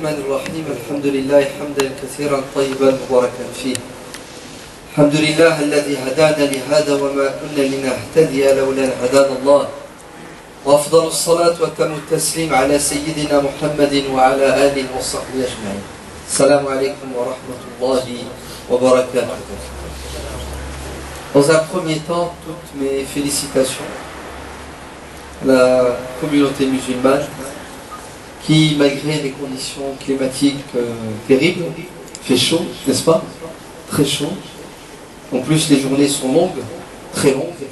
الرحمن الرحيم الحمد لله حمدا كثيرا طيبا مباركا فيه الحمد لله الذي هدانا لهذا وما كنا لنهتدي لولا أن هدانا الله وأفضل الصلاة وتم التسليم على سيدنا محمد وعلى آله وصحبه أجمعين. السلام عليكم ورحمة الله وبركاته. Dans un premier temps, toutes mes félicitations à la communauté musulmane qui, malgré les conditions climatiques terribles, fait chaud, n'est-ce pas? Très chaud. En plus, les journées sont longues, très longues,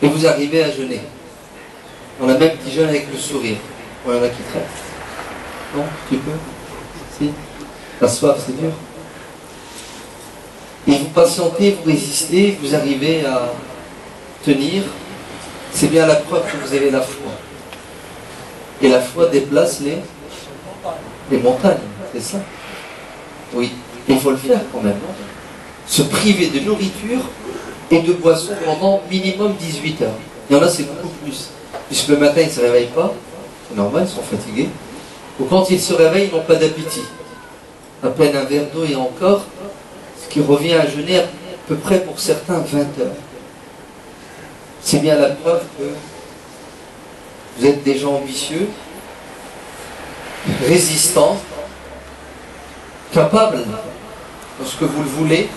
et vous arrivez à jeûner. On a même qui jeûne avec le sourire. Il y en a qui traitent. Non? Tu peux? Si? La soif, c'est dur. Et vous patientez, vous résistez, vous arrivez à tenir. C'est bien la preuve que vous avez la foi. Et la foi déplace les montagnes, c'est ça? Oui, il faut le faire quand même. Se priver de nourriture et de boisson pendant minimum 18 heures. Il y en a, c'est beaucoup plus. Puisque le matin, ils ne se réveillent pas, c'est normal, ils sont fatigués. Ou quand ils se réveillent, ils n'ont pas d'appétit. À peine un verre d'eau et encore, ce qui revient à jeûner à peu près pour certains 20 heures. C'est bien la preuve que vous êtes des gens ambitieux, résistants, capables, lorsque vous le voulez,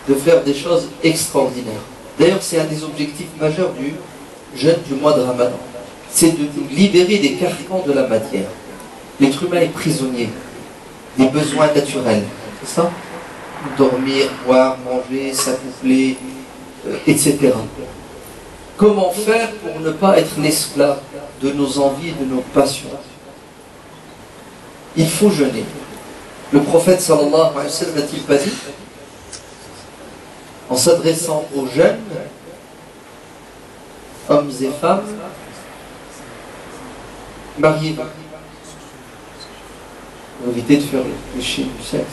de faire des choses extraordinaires. D'ailleurs, c'est un des objectifs majeurs du jeûne du mois de Ramadan. C'est de nous libérer des carcans de la matière. L'être humain est prisonnier des besoins naturels. C'est ça? Dormir, boire, manger, s'accoupler, etc. Comment faire pour ne pas être l'esclave de nos envies, de nos passions? Il faut jeûner. Le prophète sallallahu alayhi wa sallam n'a-t-il pas dit, en s'adressant aux jeunes, hommes et femmes, mariez-vous. Évitez de faire le chien du sexe.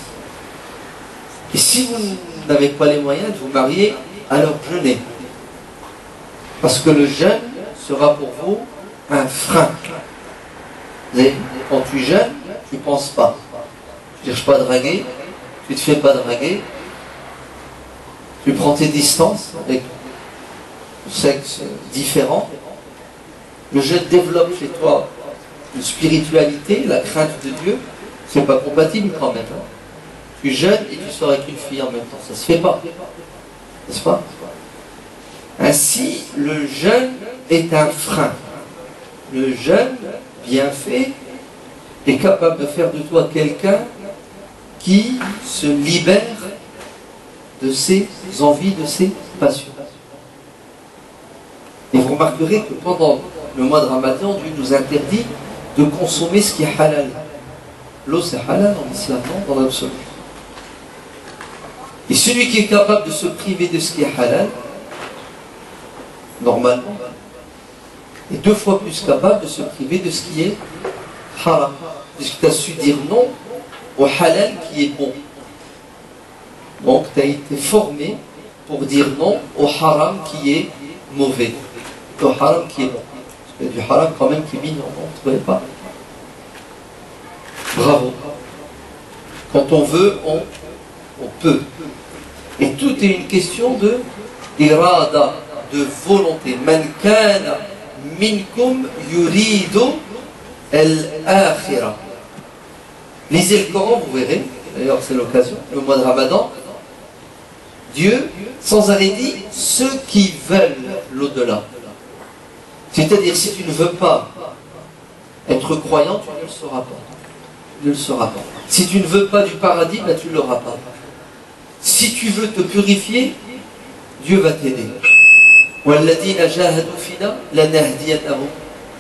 Et si vous n'avez pas les moyens de vous marier, alors jeûnez. Parce que le jeûne sera pour vous un frein. Quand tu jeûnes, tu ne penses pas. Tu ne cherches pas à draguer, tu ne te fais pas draguer, tu prends tes distances avec le sexe différent. Le jeûne développe chez toi une spiritualité, la crainte de Dieu. C'est pas compatible quand même. Tu jeûnes et tu sors avec une fille en même temps. Ça se fait pas. N'est-ce pas? Ainsi, le jeûne est un frein. Le jeûne, bien fait, est capable de faire de toi quelqu'un qui se libère de ses envies, de ses passions. Et vous remarquerez que pendant le mois de Ramadan, Dieu nous interdit de consommer ce qui est halal. L'eau, c'est halal en islam, non? Dans l'absolu. Et celui qui est capable de se priver de ce qui est halal, normalement, est 2 fois plus capable de se priver de ce qui est haram. Puisque tu as su dire non au halal qui est bon. Donc tu as été formé pour dire non au haram qui est mauvais. Au haram qui est bon. Parce qu'il y a du haram quand même qui est mignon, non? Vous ne trouvez pas? Bravo. Quand on veut, on peut. Et tout est une question de irada, de volonté. Man kana minkum yuridu al-akhirah. Lisez le Coran, vous verrez. D'ailleurs, c'est l'occasion. Le mois de Ramadan, Dieu, sans arrêt dit, ceux qui veulent l'au-delà. C'est-à-dire, si tu ne veux pas être croyant, tu ne le seras pas. Tu ne le seras pas. Si tu ne veux pas du paradis, ben, tu ne l'auras pas. Si tu veux te purifier, Dieu va t'aider. وَالَّذِينَ جَاهَدُوا فِينَا لَنَهْدِيَنَّهُمْ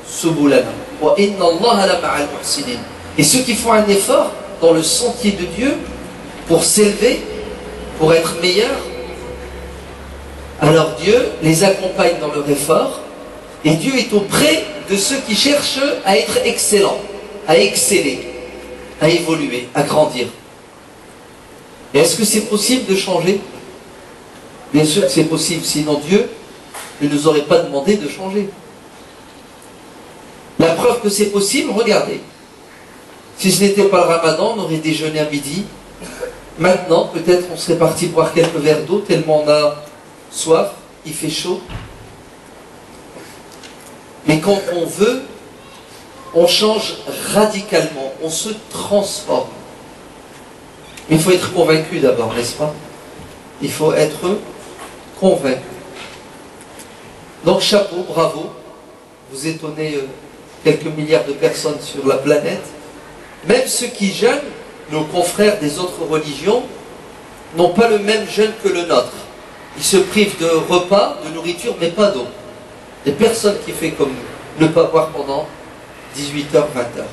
سُبُلَنَا وَإِنَّ اللَّهَ لَمَعَ الْمُحْسِنِينَ. Et ceux qui font un effort dans le sentier de Dieu pour s'élever, pour être meilleurs, alors Dieu les accompagne dans leur effort et Dieu est auprès de ceux qui cherchent à être excellents, à exceller, à évoluer, à grandir. Et est-ce que c'est possible de changer? Bien sûr que c'est possible, sinon Dieu ne nous aurait pas demandé de changer. La preuve que c'est possible, regardez. Si ce n'était pas le ramadan, on aurait déjeuné à midi. Maintenant, peut-être on serait parti boire quelques verres d'eau tellement on a soif, il fait chaud. Mais quand on veut, on change radicalement, on se transforme. Il faut être convaincu d'abord, n'est-ce pas? Il faut être convaincu. Donc chapeau, bravo. Vous étonnez quelques milliards de personnes sur la planète. Même ceux qui jeûnent, nos confrères des autres religions, n'ont pas le même jeûne que le nôtre. Ils se privent de repas, de nourriture, mais pas d'eau. Il n'y a personne qui fait comme nous, ne pas boire pendant 18 heures, 20 heures.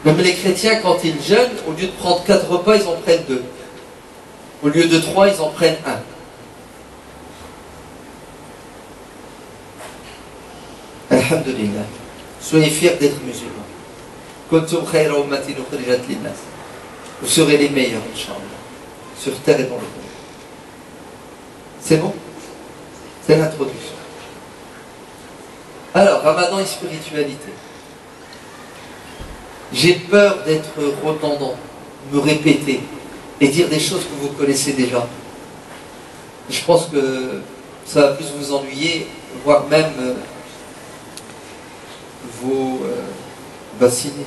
Même les chrétiens, quand ils jeûnent, au lieu de prendre 4 repas, ils en prennent 2. Au lieu de 3, ils en prennent 1. Alhamdulillah. Soyez fiers d'être musulmans. Vous serez les meilleurs, Inch'Allah, sur terre et dans le monde. C'est bon? C'est l'introduction. Alors, Ramadan et spiritualité. J'ai peur d'être redondant, me répéter et dire des choses que vous connaissez déjà. Je pense que ça va plus vous ennuyer, voire même vous vacciner.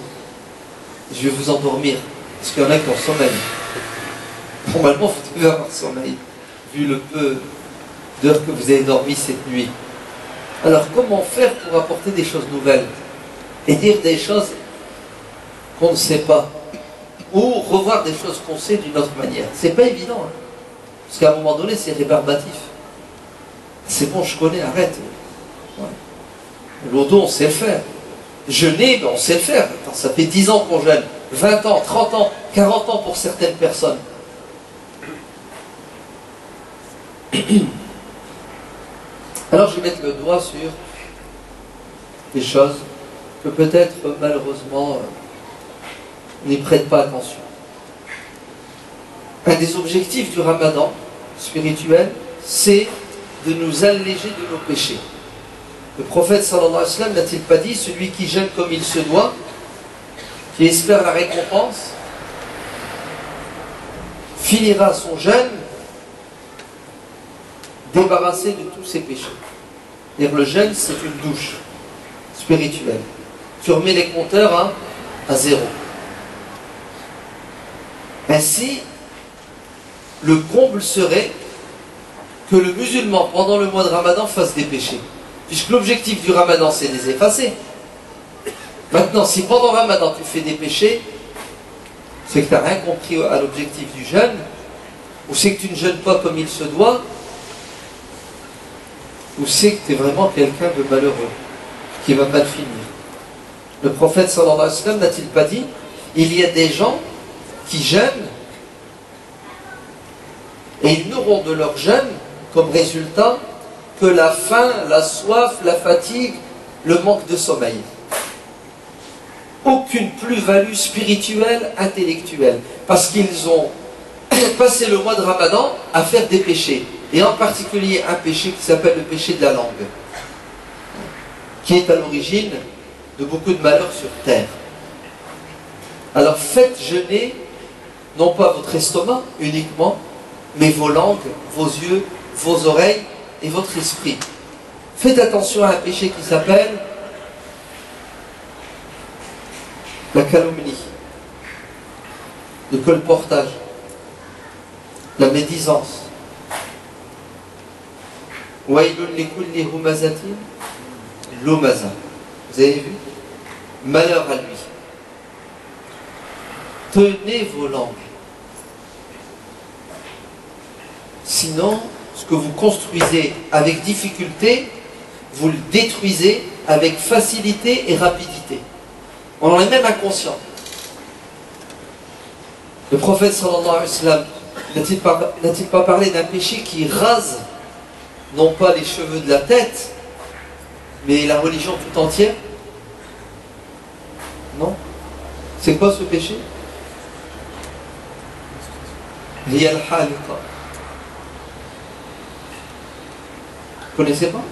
Je vais vous endormir, parce qu'il y en a qui ont sommeil. Normalement, vous devez avoir sommeil, vu le peu d'heures que vous avez dormi cette nuit. Alors, comment faire pour apporter des choses nouvelles et dire des choses qu'on ne sait pas, ou revoir des choses qu'on sait d'une autre manière? C'est pas évident, hein. Parce qu'à un moment donné, c'est rébarbatif. C'est bon, je connais, arrête. Ouais. L'auto, on sait le faire. Jeûner, ben on sait le faire. Attends, ça fait 10 ans qu'on jeûne, 20 ans, 30 ans, 40 ans pour certaines personnes. Alors je vais mettre le doigt sur des choses que peut-être malheureusement on n'y prête pas attention. Un des objectifs du ramadan spirituel, c'est de nous alléger de nos péchés. Le prophète sallallahu alayhi wa sallam n'a-t-il pas dit: celui qui jeûne comme il se doit, qui espère la récompense, finira son jeûne débarrassé de tous ses péchés. C'est-à-dire le jeûne, c'est une douche spirituelle. Tu remets les compteurs à 0. Ainsi, le comble serait que le musulman, pendant le mois de Ramadan, fasse des péchés. Puisque l'objectif du Ramadan, c'est de les effacer. Maintenant, si pendant le Ramadan, tu fais des péchés, c'est que tu n'as rien compris à l'objectif du jeûne, ou c'est que tu ne jeûnes pas comme il se doit, ou c'est que tu es vraiment quelqu'un de malheureux, qui va mal finir. Le prophète sallallahu alayhi wa sallam n'a-t-il pas dit: il y a des gens qui jeûnent et ils n'auront de leur jeûne comme résultat que la faim, la soif, la fatigue, le manque de sommeil. Aucune plus-value spirituelle, intellectuelle, parce qu'ils ont passé le mois de Ramadan à faire des péchés, et en particulier un péché qui s'appelle le péché de la langue, qui est à l'origine de beaucoup de malheurs sur terre. Alors faites jeûner non pas votre estomac uniquement, mais vos langues, vos yeux, vos oreilles et votre esprit. Faites attention à un péché qui s'appelle la calomnie, le colportage, la médisance. Wailun likulli humazatin lumaza. Vous avez vu? Malheur à lui. Tenez vos langues. Sinon, ce que vous construisez avec difficulté, vous le détruisez avec facilité et rapidité. On en est même inconscient. Le prophète sallallahu alayhi wa sallam n'a-t-il pas parlé d'un péché qui rase non pas les cheveux de la tête, mais la religion tout entière? Non? C'est quoi ce péché? Hiya al-haliqa. Vous ne connaissez pas?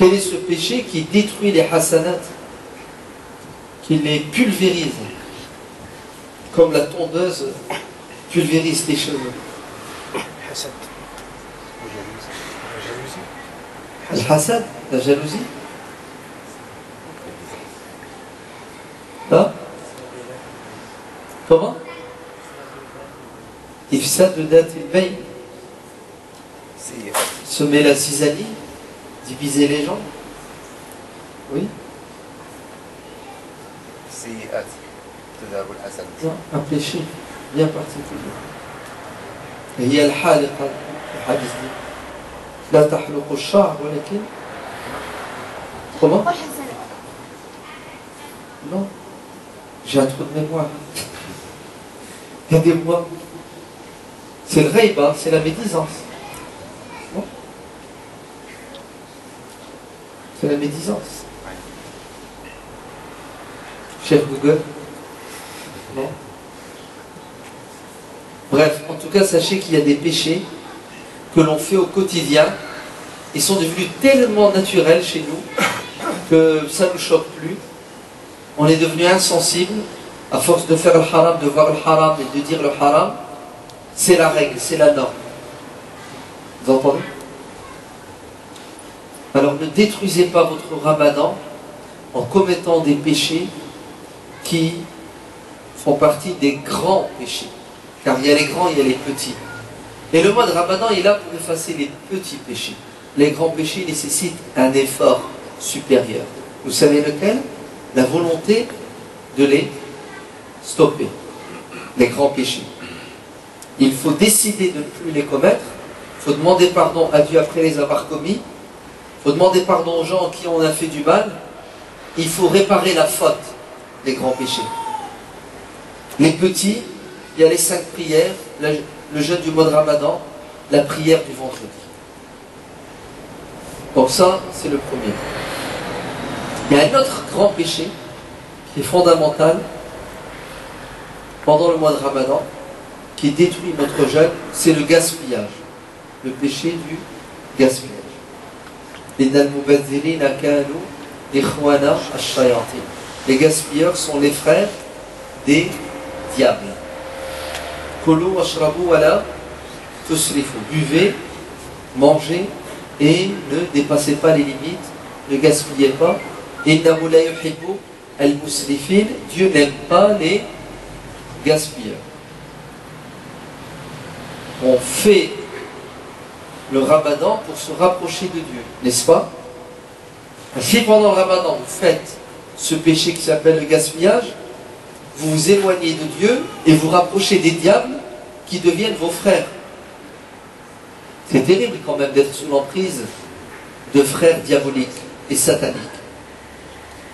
Quel est ce péché qui détruit les hasanat, qui les pulvérise, comme la tondeuse pulvérise les cheveux? Al-hasad, la jalousie. Hein? Comment? Ifsad de date il semer la zizanie, diviser les gens. Oui. Non, un péché bien particulier. Et il y a le hadith dit لا تحلق الشعر ولكن comment? Non, j'ai un trou de mémoire. Aidez-moi. C'est le rayba, c'est la médisance. Non? C'est la médisance. Chef Google? Non? Bref, en tout cas, sachez qu'il y a des péchés que l'on fait au quotidien. Ils sont devenus tellement naturels chez nous que ça ne nous choque plus. On est devenu insensible à force de faire le haram, de voir le haram et de dire le haram. C'est la règle, c'est la norme. Vous entendez? Alors ne détruisez pas votre ramadan en commettant des péchés qui font partie des grands péchés. Car il y a les grands, il y a les petits. Et le mois de Ramadan est là pour effacer les petits péchés. Les grands péchés nécessitent un effort supérieur. Vous savez lequel? La volonté de les stopper. Les grands péchés. Il faut décider de ne plus les commettre. Il faut demander pardon à Dieu après les avoir commis. Il faut demander pardon aux gens à qui on a fait du mal. Il faut réparer la faute des grands péchés. Les petits, il y a les 5 prières, le jeûne du mois de Ramadan, la prière du vendredi. Donc ça, c'est le premier. Il y a un autre grand péché qui est fondamental pendant le mois de Ramadan, qui détruit notre jeûne, c'est le gaspillage. Le péché du gaspillage. Les gaspilleurs sont les frères des diables. Kulu washrabu wala tusrifu. Buvez, mangez et ne dépassez pas les limites, ne gaspillez pas. Innahu la yuhibbu al-musrifin. Dieu n'aime pas les gaspilleurs. On fait le ramadan pour se rapprocher de Dieu, n'est-ce pas? Si pendant le ramadan vous faites ce péché qui s'appelle le gaspillage, vous vous éloignez de Dieu et vous rapprochez des diables qui deviennent vos frères. C'est terrible quand même d'être sous l'emprise de frères diaboliques et sataniques.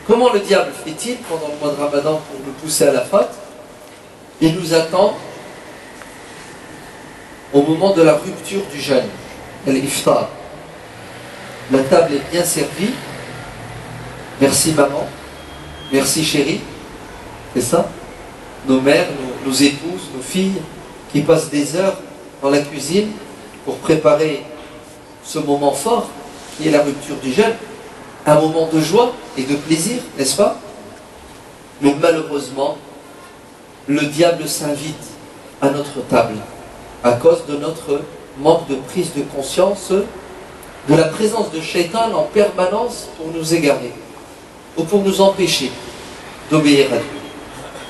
Comment le diable fait-il pendant le mois de Ramadan pour nous pousser à la faute? Il nous attend au moment de la rupture du jeûne, l'iftar. La table est bien servie. Merci maman, merci chérie. C'est ça? Nos mères, nos épouses, nos filles qui passent des heures dans la cuisine pour préparer ce moment fort qui est la rupture du jeûne, un moment de joie et de plaisir, n'est-ce pas? Mais malheureusement, le diable s'invite à notre table à cause de notre manque de prise de conscience de la présence de Shaitan en permanence pour nous égarer ou pour nous empêcher d'obéir à Dieu.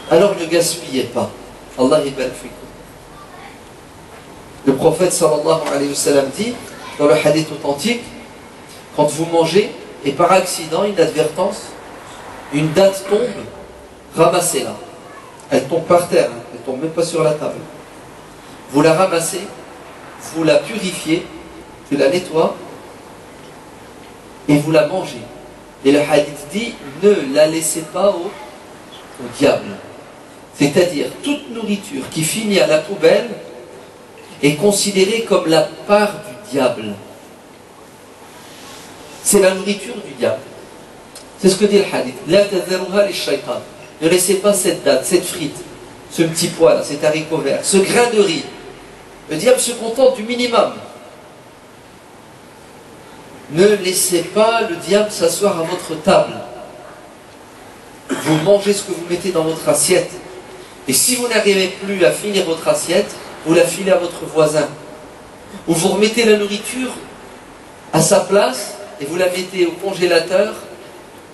Alors ne gaspillez pas. Allah yabarak fikum. Le prophète sallallahu alayhi wa sallam dit dans le hadith authentique, quand vous mangez et par accident, inadvertance, une date tombe, ramassez-la. Elle tombe par terre, elle ne tombe même pas sur la table. Vous la ramassez, vous la purifiez, tu la nettoies et vous la mangez. Et le hadith dit, ne la laissez pas au diable. C'est-à-dire, toute nourriture qui finit à la poubelle est considérée comme la part du diable. C'est la nourriture du diable. C'est ce que dit le hadith. La tadharuha lish-shaytan. Ne laissez pas cette date, cette frite, ce petit pois là, cet haricot vert, ce grain de riz. Le diable se contente du minimum. Ne laissez pas le diable s'asseoir à votre table. Vous mangez ce que vous mettez dans votre assiette. Et si vous n'arrivez plus à finir votre assiette, vous la filez à votre voisin. Ou vous remettez la nourriture à sa place et vous la mettez au congélateur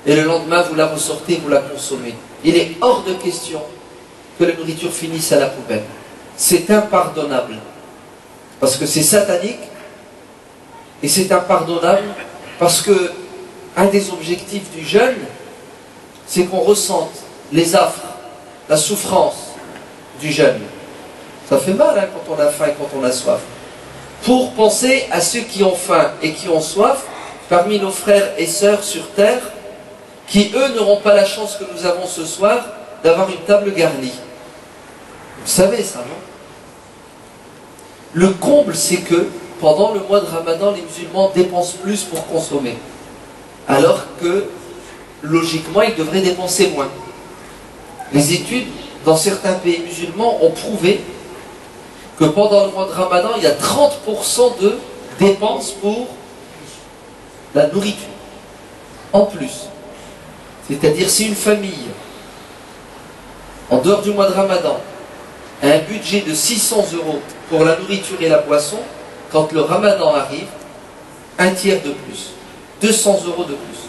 et le lendemain vous la ressortez, vous la consommez. Il est hors de question que la nourriture finisse à la poubelle. C'est impardonnable. Parce que c'est satanique et c'est impardonnable parce que un des objectifs du jeûne, c'est qu'on ressente les affres, la souffrance du jeûne. Ça fait mal hein, quand on a faim et quand on a soif. Pour penser à ceux qui ont faim et qui ont soif, parmi nos frères et sœurs sur terre, qui eux n'auront pas la chance que nous avons ce soir d'avoir une table garnie. Vous savez ça, non? Le comble, c'est que pendant le mois de Ramadan, les musulmans dépensent plus pour consommer. Alors que, logiquement, ils devraient dépenser moins. Les études dans certains pays musulmans ont prouvé que pendant le mois de Ramadan, il y a 30% de dépenses pour la nourriture. En plus. C'est-à-dire si une famille, en dehors du mois de Ramadan, a un budget de 600 € pour la nourriture et la boisson, quand le Ramadan arrive, un tiers de plus. 200 € de plus.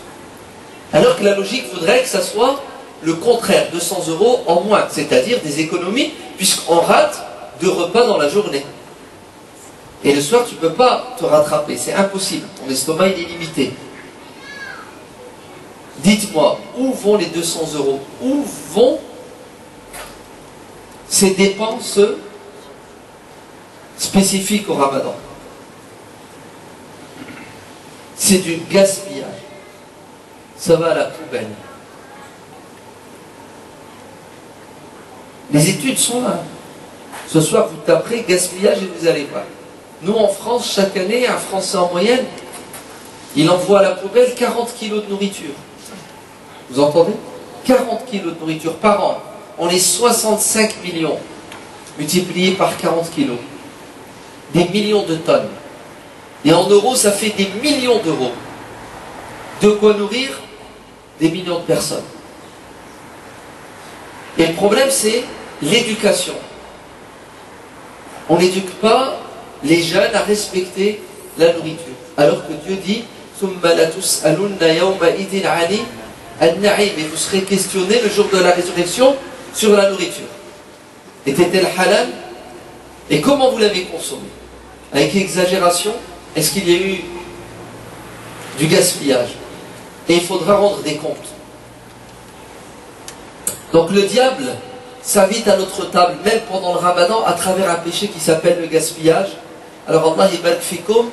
Alors que la logique voudrait que ça soit le contraire, 200 € en moins, c'est-à-dire des économies, puisqu'on rate 2 repas dans la journée. Et le soir, tu ne peux pas te rattraper, c'est impossible. Ton estomac, il est limité. Dites-moi, où vont les 200 €? Où vont ces dépenses spécifiques au Ramadan? C'est du gaspillage. Ça va à la poubelle. Les études sont là. Ce soir, vous taperez gaspillage et vous allez voir. Nous, en France, chaque année, un Français en moyenne, il envoie à la poubelle 40 kilos de nourriture. Vous entendez? 40 kilos de nourriture par an. On est 65 millions, multiplié par 40 kilos. Des millions de tonnes. Et en euros, ça fait des millions d'euros. De quoi nourrir des millions de personnes. Et le problème, c'est l'éducation. On n'éduque pas les jeunes à respecter la nourriture. Alors que Dieu dit et vous serez questionné le jour de la résurrection sur la nourriture. Était-elle halal? Et comment vous l'avez consommée? Avec exagération? Est-ce qu'il y a eu du gaspillage? Et il faudra rendre des comptes. Donc le diable s'invite à notre table, même pendant le Ramadan, à travers un péché qui s'appelle le gaspillage. Alors Allah yabarak fikum,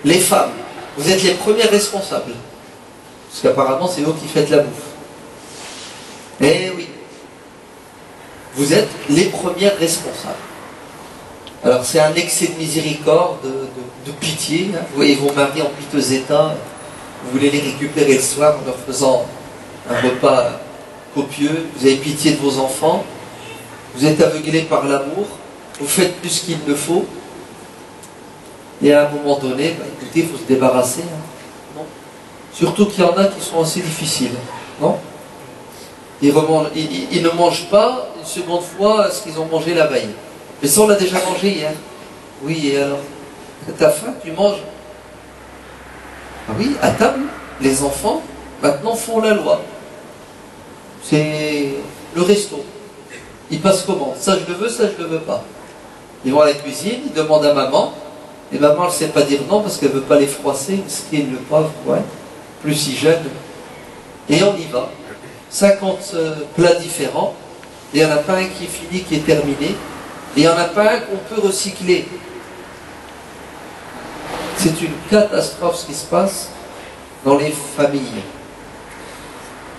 les femmes, vous êtes les premières responsables. Parce qu'apparemment c'est vous qui faites la bouffe. Eh oui. Vous êtes les premières responsables. Alors c'est un excès de miséricorde, de pitié. Hein. Vous voyez vos maris en piteux état, vous voulez les récupérer le soir en leur faisant un repas copieux, vous avez pitié de vos enfants, vous êtes aveuglés par l'amour, vous faites plus qu'il ne faut, et à un moment donné, bah, écoutez, il faut se débarrasser. Hein. Non. Surtout qu'il y en a qui sont assez difficiles. Non, ils ne mangent pas une seconde fois ce qu'ils ont mangé la veille. Mais ça, on l'a déjà mangé hier. Oui, et alors? T'as faim, tu manges. Ah oui, à table, les enfants, maintenant, font la loi. C'est le resto. Ils passent commande. Ça, je le veux, ça, je le veux pas. Ils vont à la cuisine, ils demandent à maman. Et maman, elle ne sait pas dire non parce qu'elle ne veut pas les froisser. Ce qui est le pauvre, ouais. Plus si jeune. Et on y va. 50 plats différents. Et il n'y en a pas un qui est fini, qui est terminé. Et il n'y en a pas un qu'on peut recycler. C'est une catastrophe ce qui se passe dans les familles.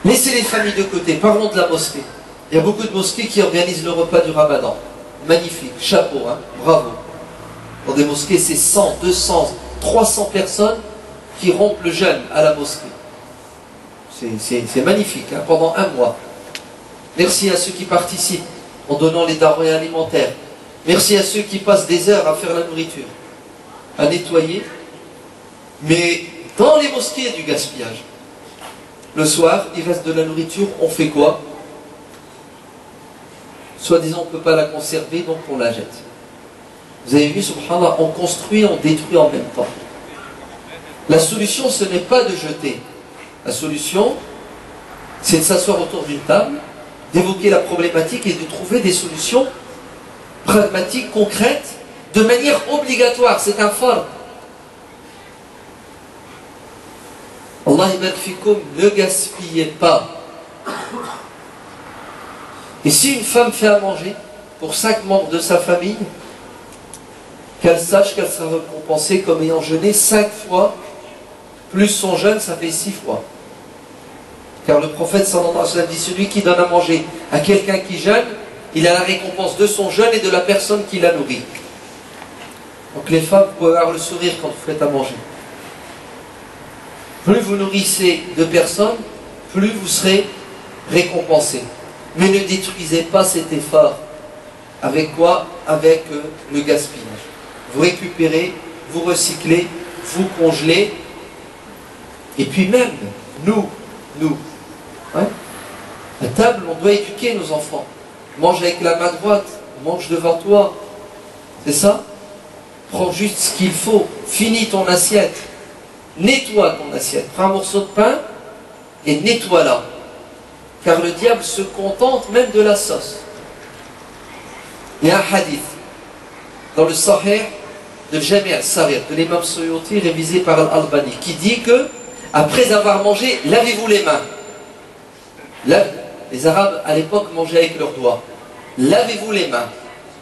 Laissez les familles de côté, parlons de la mosquée. Il y a beaucoup de mosquées qui organisent le repas du Ramadan. Magnifique, chapeau, hein, bravo. Dans des mosquées, c'est 100, 200, 300 personnes qui rompent le jeûne à la mosquée. C'est magnifique, hein, pendant un mois. Merci à ceux qui participent en donnant les denrées alimentaires. Merci à ceux qui passent des heures à faire la nourriture, à nettoyer. Mais Dans les mosquées, il y a du gaspillage. Le soir, il reste de la nourriture, on fait quoi? Soi-disant, on ne peut pas la conserver, donc on la jette. Vous avez vu, subhanallah, on construit, on détruit en même temps. La solution, ce n'est pas de jeter. La solution, c'est de s'asseoir autour d'une table, d'évoquer la problématique et de trouver des solutions pragmatiques, concrètes, de manière obligatoire. C'est un fard. Allah ibarak fikoum, ne gaspillez pas. Et si une femme fait à manger pour 5 membres de sa famille, qu'elle sache qu'elle sera récompensée comme ayant jeûné 5 fois, plus son jeûne, ça fait 6 fois. Car le prophète sallallahu alayhi wa sallam dit, celui qui donne à manger à quelqu'un qui jeûne, il a la récompense de son jeûne et de la personne qui l'a nourri. Donc les femmes, vous pouvez avoir le sourire quand vous faites à manger. Plus vous nourrissez de personnes, plus vous serez récompensé. Mais ne détruisez pas cet effort. Avec quoi? Avec le gaspillage. Vous récupérez, vous recyclez, vous congelez. Et puis même, nous, hein, à table, on doit éduquer nos enfants. Mange avec la main droite, mange devant toi. C'est ça? Prends juste ce qu'il faut. Finis ton assiette. Nettoie ton assiette. Prends un morceau de pain et nettoie-la. Car le diable se contente même de la sauce. Il y a un hadith dans le Sahih de Jami' al-Saghir de l'imam Suyuti révisé par Al-Albani qui dit que après avoir mangé, lavez-vous les mains. Les Arabes à l'époque mangeaient avec leurs doigts. Lavez-vous les mains.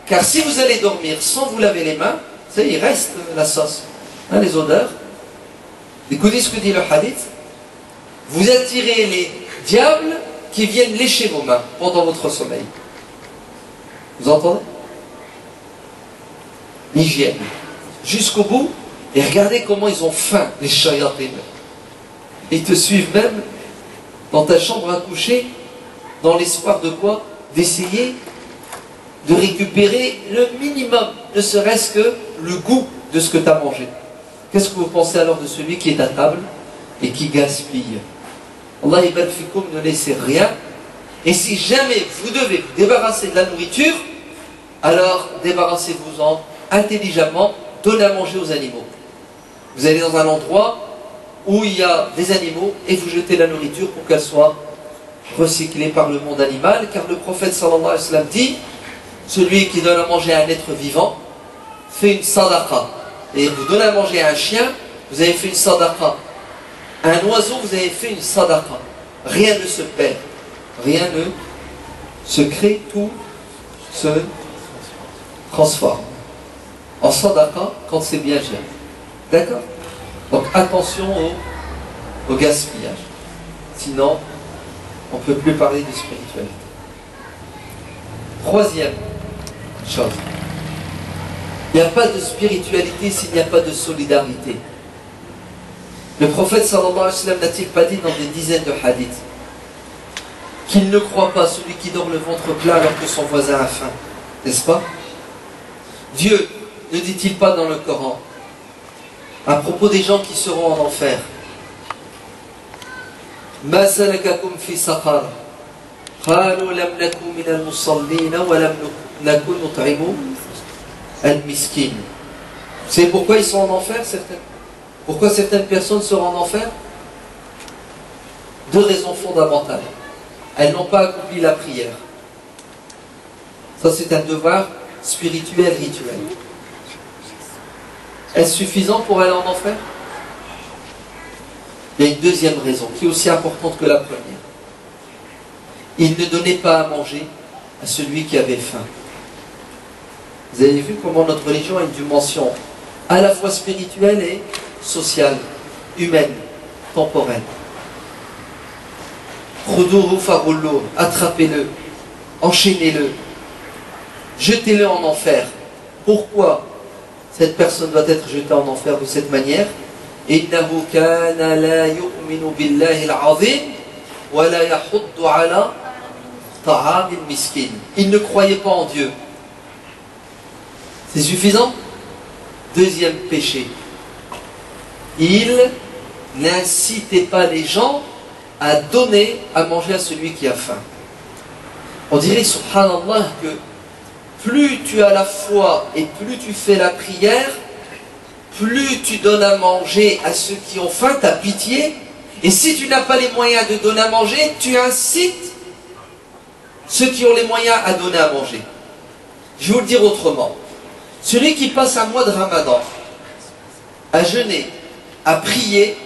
Car si vous allez dormir sans vous laver les mains, ça il reste la sauce, hein, les odeurs. Écoutez ce que dit le hadith. Vous attirez les diables qui viennent lécher vos mains pendant votre sommeil. Vous entendez? L'hygiène. Jusqu'au bout. Et regardez comment ils ont faim, les shayatin. Ils te suivent même dans ta chambre à coucher, dans l'espoir de quoi? D'essayer de récupérer le minimum, ne serait-ce que le goût de ce que tu as mangé. Qu'est-ce que vous pensez alors de celui qui est à table et qui gaspille? Allah ibarak fikoum, ne laissez rien. Et si jamais vous devez vous débarrasser de la nourriture, alors débarrassez-vous-en intelligemment, donnez à manger aux animaux. Vous allez dans un endroit où il y a des animaux et vous jetez la nourriture pour qu'elle soit recyclée par le monde animal, car le prophète sallallahu alayhi wa sallam dit, celui qui donne à manger à un être vivant fait une sadaqa. Et vous donnez à manger à un chien, vous avez fait une sadaqa. Un oiseau, vous avez fait une sadaqa. Rien ne se perd, rien ne se crée, tout se transforme en sadaqa quand c'est bien géré. D'accord? Donc attention au gaspillage. Sinon, on ne peut plus parler de spiritualité. Troisième chose. Il n'y a pas de spiritualité s'il n'y a pas de solidarité. Le prophète sallallahu alayhi wa sallam n'a-t-il pas dit dans des dizaines de hadiths qu'il ne croit pas celui qui dort le ventre plat alors que son voisin a faim? N'est-ce pas? Dieu ne dit-il pas dans le Coran à propos des gens qui seront en enfer, Ma salakakum fi saqar qalu lam naku min al-musallina wa lam naku nut'imu al-miskin. Vous savez pourquoi ils sont en enfer? Pourquoi certaines personnes seront en enfer? Deux raisons fondamentales. Elles n'ont pas accompli la prière. Ça c'est un devoir spirituel, rituel. Est-ce suffisant pour aller en enfer? Il y a une deuxième raison qui est aussi importante que la première. Il ne donnait pas à manger à celui qui avait faim. Vous avez vu comment notre religion a une dimension à la fois spirituelle et sociale, humaine, temporelle. Khudouhu farullu, attrapez-le, enchaînez-le, jetez-le en enfer. Pourquoi cette personne doit être jetée en enfer de cette manière? Innahu kana la yu'minu billahi al-azim wa la yahuddu ala ta'am al-miskin. Il ne croyait pas en Dieu. C'est suffisant? Deuxième péché. Il n'incitez pas les gens à donner à manger à celui qui a faim. On dirait, subhanallah, que plus tu as la foi et plus tu fais la prière, plus tu donnes à manger à ceux qui ont faim, tu as pitié. Et si tu n'as pas les moyens de donner à manger, tu incites ceux qui ont les moyens à donner à manger. Je vais vous le dire autrement. Celui qui passe un mois de Ramadan à jeûner, à prier,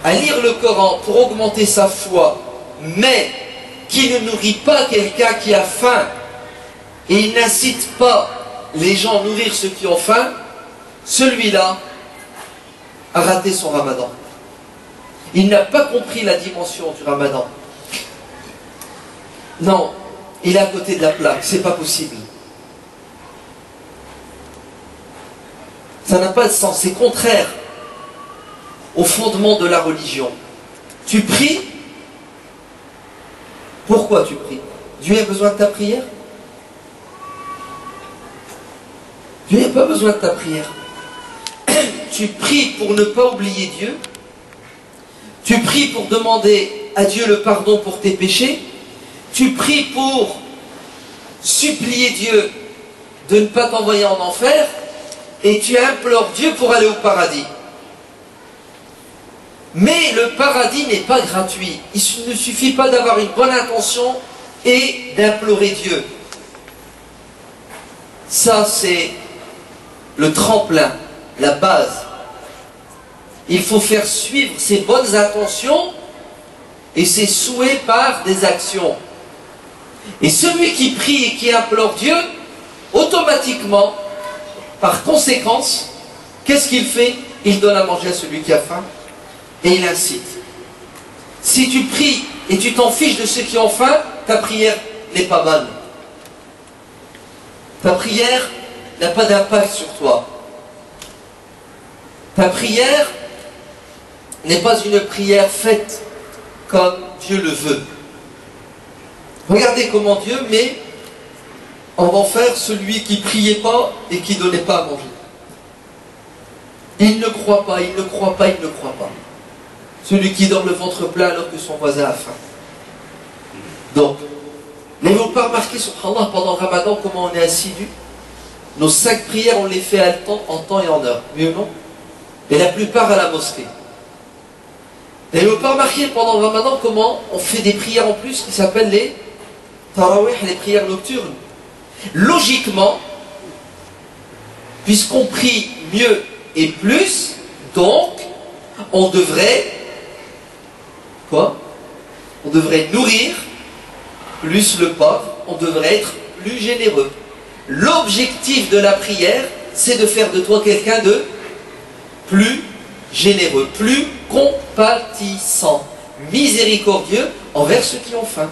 à lire le Coran pour augmenter sa foi, mais qui ne nourrit pas quelqu'un qui a faim, et il n'incite pas les gens à nourrir ceux qui ont faim, celui-là a raté son Ramadan. Il n'a pas compris la dimension du Ramadan. Non, il est à côté de la plaque, c'est pas possible. Ça n'a pas de sens, c'est contraire au fondement de la religion. Tu pries, pourquoi tu pries? Dieu a besoin de ta prière? Dieu n'a pas besoin de ta prière. Tu pries pour ne pas oublier Dieu. Tu pries pour demander à Dieu le pardon pour tes péchés. Tu pries pour supplier Dieu de ne pas t'envoyer en enfer. Et tu implores Dieu pour aller au paradis. Mais le paradis n'est pas gratuit. Il ne suffit pas d'avoir une bonne intention et d'implorer Dieu. Ça, c'est le tremplin, la base. Il faut faire suivre ses bonnes intentions et ses souhaits par des actions. Et celui qui prie et qui implore Dieu, automatiquement, par conséquence, qu'est-ce qu'il fait? Il donne à manger à celui qui a faim et il incite. Si tu pries et tu t'en fiches de ceux qui ont faim, ta prière n'est pas bonne. Ta prière n'a pas d'impact sur toi. Ta prière n'est pas une prière faite comme Dieu le veut. Regardez comment Dieu met en enfer celui qui priait pas et qui donnait pas à manger. Il ne croit pas, il ne croit pas, il ne croit pas. Celui qui dort le ventre plein alors que son voisin a faim. Donc, n'avez-vous pas remarqué, subhanallah, pendant le Ramadan, comment on est assidu? Nos 5 prières, on les fait en temps et en heure, oui ou non? Et la plupart à la mosquée. N'avez-vous pas remarqué pendant le Ramadan comment on fait des prières en plus qui s'appellent les tarawih, les prières nocturnes? Logiquement, puisqu'on prie mieux et plus, donc on devrait quoi? On devrait nourrir plus le pauvre, on devrait être plus généreux. L'objectif de la prière, c'est de faire de toi quelqu'un de plus généreux, plus compatissant, miséricordieux envers ceux qui ont faim.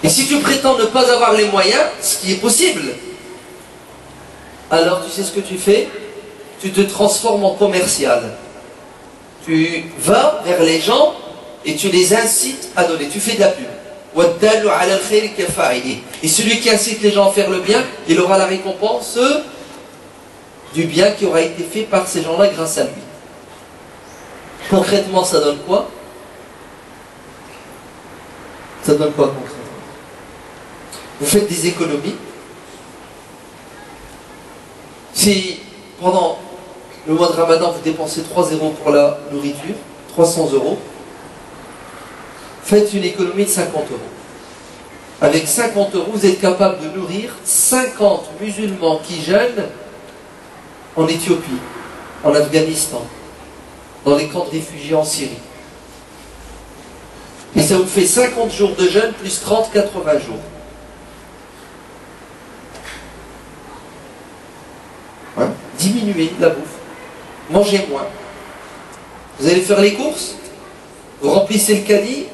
Et si tu prétends ne pas avoir les moyens, ce qui est possible, alors tu sais ce que tu fais? Tu te transformes en commercial. Tu vas vers les gens et tu les incites à donner. Tu fais de la pub. Et celui qui incite les gens à faire le bien, il aura la récompense du bien qui aura été fait par ces gens-là grâce à lui. Concrètement, ça donne quoi? Ça donne quoi concrètement? Vous faites des économies. Si pendant le mois de Ramadan vous dépensez 3 € pour la nourriture, 300 €, faites une économie de 50 €. Avec 50 €, vous êtes capable de nourrir 50 musulmans qui jeûnent en Éthiopie, en Afghanistan, dans les camps de réfugiés en Syrie. Et ça vous fait 50 jours de jeûne plus 30, 80 jours. Hein? Diminuez la bouffe. Mangez moins. Vous allez faire les courses, vous remplissez le caddie,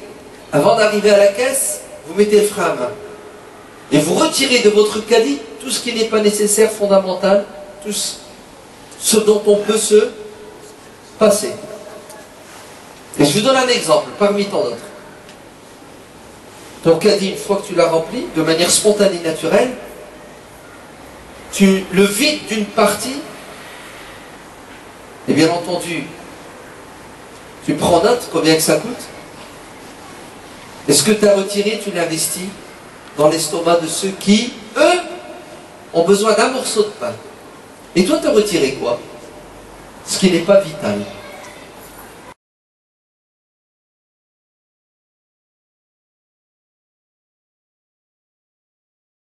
avant d'arriver à la caisse, vous mettez le frein à main. Et vous retirez de votre caddie tout ce qui n'est pas nécessaire, fondamental, tout ce dont on peut se passer. Et je vous donne un exemple, parmi tant d'autres. Ton caddie, une fois que tu l'as rempli, de manière spontanée, naturelle, tu le vides d'une partie Et bien entendu, tu prends note combien que ça coûte. Est-ce que tu as retiré, tu l'investis dans l'estomac de ceux qui, eux, ont besoin d'un morceau de pain. Et toi, tu as retiré quoi? Ce qui n'est pas vital.